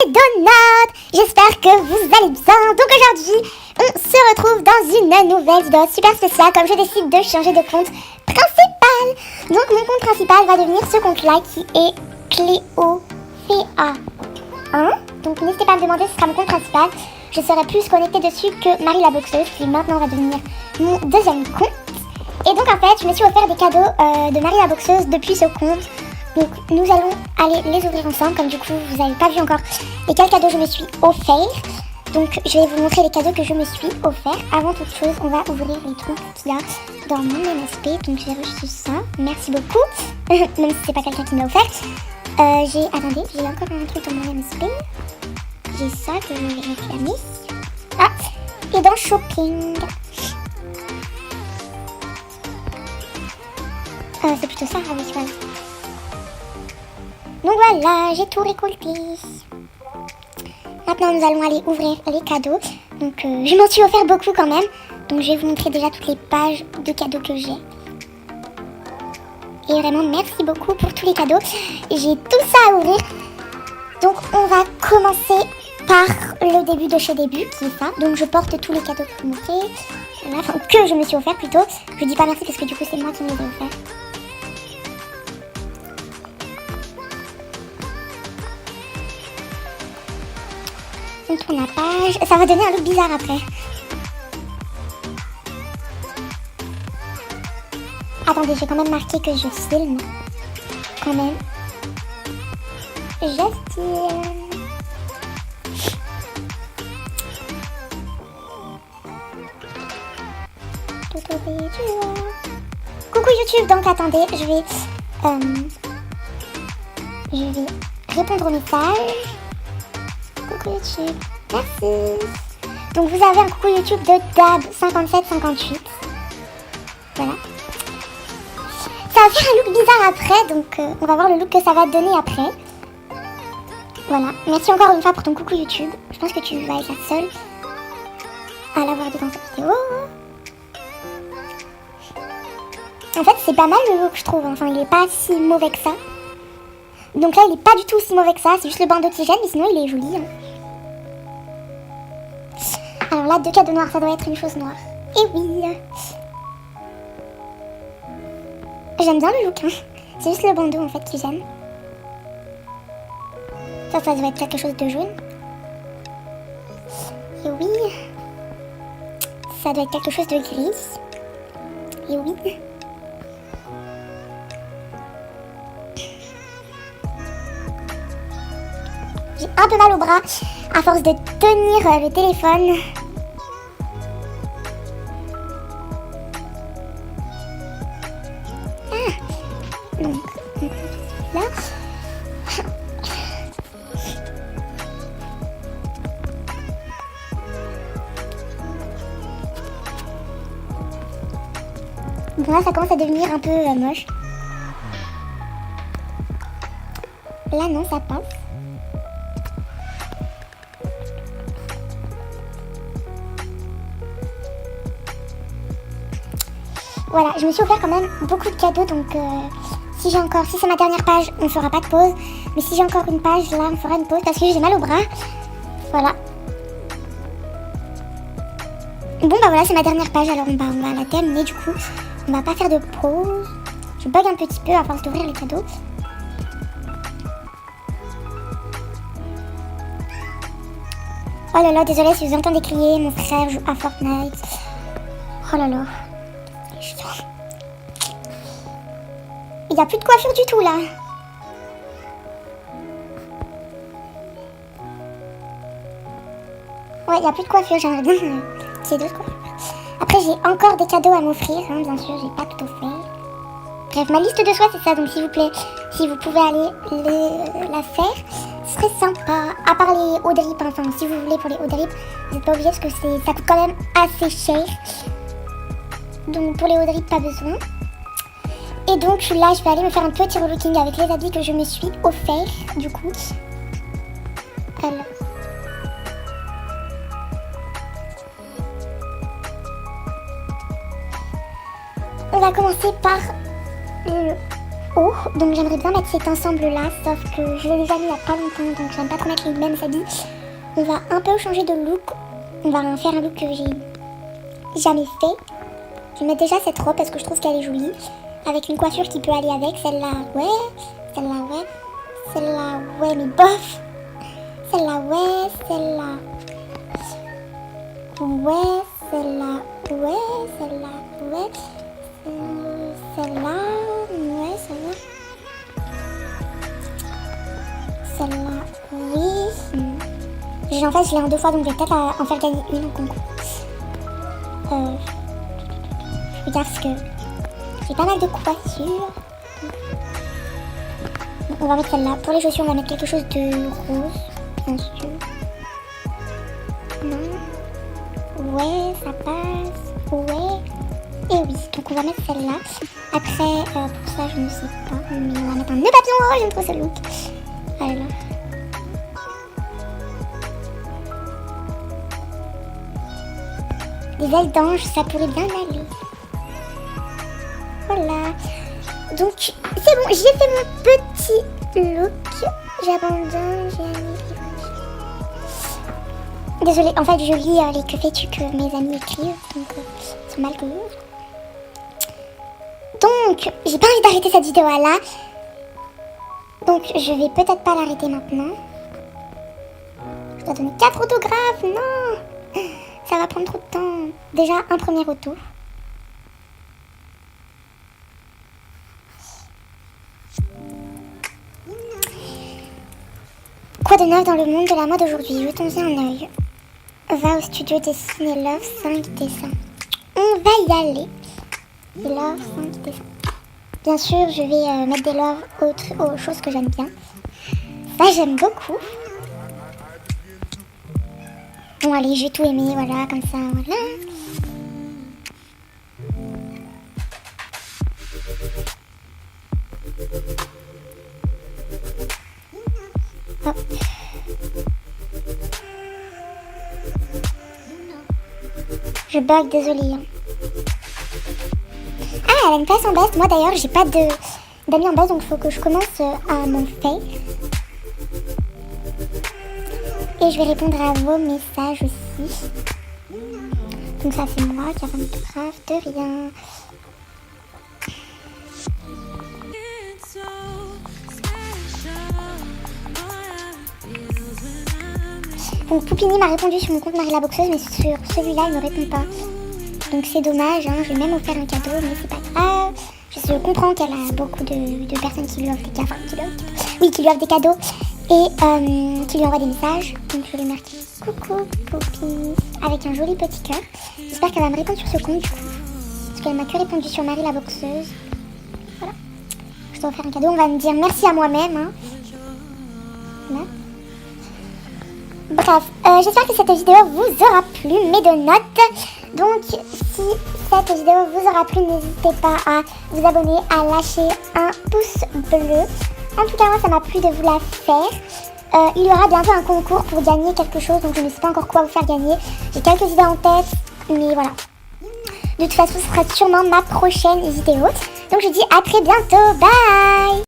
c'est Donut. J'espère que vous allez bien. Donc aujourd'hui, on se retrouve dans une nouvelle vidéo super spéciale comme je décide de changer de compte principal. Donc mon compte principal va devenir ce compte-là qui est Cléophéa 1. Donc n'hésitez pas à me demander si ce sera mon compte principal. Je serai plus connectée dessus que Marie la boxeuse qui maintenant va devenir mon deuxième compte. Et donc en fait, je me suis offert des cadeaux de Marie la boxeuse depuis ce compte. Donc nous allons aller les ouvrir ensemble, comme du coup vous n'avez pas vu encore lesquels cadeaux je me suis offert. Donc je vais vous montrer les cadeaux que je me suis offert. Avant toute chose, on va ouvrir les trucs qu'il y a dans mon MSP. Donc j'ai reçu ça, merci beaucoup, même si c'est pas quelqu'un qui me l'a offert. Attendez, j'ai encore un truc dans mon MSP. J'ai ça que j'ai réclamé. Ah, et dans shopping. C'est plutôt ça, ah oui, voilà. Donc voilà, j'ai tout récolté. Maintenant, nous allons aller ouvrir les cadeaux. Donc, je m'en suis offert beaucoup quand même. Donc, je vais vous montrer déjà toutes les pages de cadeaux que j'ai. Et vraiment, merci beaucoup pour tous les cadeaux. J'ai tout ça à ouvrir. Donc, on va commencer par le début de chez début, qui est ça. Donc, je porte tous les cadeaux que vous me faites. Enfin, que je me suis offert plutôt. Je dis pas merci parce que du coup, c'est moi qui me les ai offerts. On tourne la page. Ça va donner un look bizarre après. Attendez, j'ai quand même marqué que je filme. Quand même. Je filme. Coucou YouTube, donc attendez, je vais répondre au message. Coucou YouTube, merci. Donc vous avez un coucou YouTube de Dab5758. Voilà. Ça va faire un look bizarre après, donc on va voir le look que ça va donner après. Voilà, merci encore une fois pour ton coucou YouTube. Je pense que tu vas être la seule à l'avoir dit dans cette vidéo. En fait, c'est pas mal le look, je trouve. Enfin, il est pas si mauvais que ça. Donc là, il est pas du tout si mauvais que ça. C'est juste le bandeau qui gêne, mais sinon, il est joli. Hein. Alors là, 2 cadeaux noirs, ça doit être une chose noire. Et oui. J'aime bien le look. Hein. C'est juste le bandeau, en fait, qui gêne. Ça doit être quelque chose de jaune. Et oui. Ça doit être quelque chose de gris. Et oui. J'ai un peu mal au bras à force de tenir le téléphone. Ah. Donc, là. Donc là, ça commence à devenir un peu moche. Là, non, ça passe. Voilà, je me suis offert quand même beaucoup de cadeaux, donc si c'est ma dernière page, on fera pas de pause. Mais si j'ai encore une page, là, on fera une pause parce que j'ai mal au bras. Voilà. Bon, bah voilà, c'est ma dernière page, alors on va la terminer du coup. On va pas faire de pause. Je bug un petit peu à force d'ouvrir les cadeaux. Oh là là, désolé si vous entendez crier, mon frère joue à Fortnite. Oh là là. Il n'y a plus de coiffure du tout là. Ouais, il n'y a plus de coiffure, j'aimerais bien qu'il y ait d'autres coiffures. Après, j'ai encore des cadeaux à m'offrir, hein, bien sûr, j'ai pas tout offert. Bref, ma liste de choix, c'est ça, donc s'il vous plaît, si vous pouvez aller la faire, ce serait sympa. À part les hauts drip, enfin, si vous voulez pour les hauts drip, vous n'êtes pas obligé parce que ça coûte quand même assez cher. Donc pour les hauts drip, pas besoin. Et donc là, je vais aller me faire un petit relooking avec les habits que je me suis offert, du coup. Alors. On va commencer par le haut. Donc j'aimerais bien mettre cet ensemble là, sauf que je l'ai déjà mis il y a pas longtemps, donc j'aime pas trop mettre les mêmes habits. On va un peu changer de look. On va faire un look que j'ai jamais fait. Je vais mettre déjà cette robe parce que je trouve qu'elle est jolie. Avec une coiffure qui peut aller avec. Celle-là, ouais. Celle-là, ouais. Celle-là, ouais, mais bof. Celle-là, ouais. Celle-là. Ouais, celle-là, ouais. Celle-là, ouais. Celle-là, ouais, celle-là. Celle-là, oui. En fait, je l'ai en 2 fois, donc je vais peut-être en faire gagner une au concours. Je regarde ce que... J'ai pas mal de coiffures. On va mettre celle-là. Pour les chaussures, on va mettre quelque chose de rose, bien sûr. Non. Ouais, ça passe. Ouais. Et oui, donc on va mettre celle-là. Après, pour ça, je ne sais pas. Mais on va mettre un nœud papillon. Oh, j'aime trop ce look. Alors. Des ailes d'ange, ça pourrait bien aller. Voilà. Donc, c'est bon, j'ai fait mon petit look. J'abandonne, j'ai mis... Désolée, en fait, je lis les que fais-tu que mes amis écrivent. Donc, c'est mal que... Donc, j'ai pas envie d'arrêter cette vidéo-là. Donc, je vais peut-être pas l'arrêter maintenant. Je dois donner 4 autographes, non. Ça va prendre trop de temps. Déjà, un premier retour. Quoi de neuf dans le monde de la mode aujourd'hui? Jetons-y un œil. Va au studio dessiner Love 5 dessins. On va y aller. Love 5 dessins. Bien sûr, je vais mettre des love aux choses que j'aime bien. Ça, j'aime beaucoup. Bon, allez, j'ai tout aimé, voilà, comme ça, voilà. Hop. Je bug, désolée. Ah, elle a une place en best. Moi, d'ailleurs, j'ai pas d'amis en best, donc il faut que je commence à m'en faire. Et je vais répondre à vos messages aussi. Donc ça c'est moi qui a fait un autographe, de rien. Donc Poupini m'a répondu sur mon compte Marie la boxeuse, mais sur celui-là il ne répond pas. Donc c'est dommage, hein. Je vais même offrir un cadeau, mais c'est pas grave. Je comprends qu'elle a beaucoup de personnes qui lui offrent des cadeaux. Enfin, qui lui offrent des cadeaux. Et qui lui envoie des messages. Donc je vais marquer coucou Poupini avec un joli petit cœur. J'espère qu'elle va me répondre sur ce compte du coup. Parce qu'elle m'a que répondu sur Marie la boxeuse. Voilà. Je dois faire un cadeau. On va me dire merci à moi-même. Hein. Voilà. Bref, j'espère que cette vidéo vous aura plu. Mes 2 notes. Donc si cette vidéo vous aura plu, n'hésitez pas à vous abonner, à lâcher un pouce bleu. En tout cas, moi, ça m'a plu de vous la faire. Il y aura bientôt un concours pour gagner quelque chose, donc je ne sais pas encore quoi vous faire gagner. J'ai quelques idées en tête, mais voilà. De toute façon, ce sera sûrement ma prochaine vidéo. Donc, je dis à très bientôt. Bye!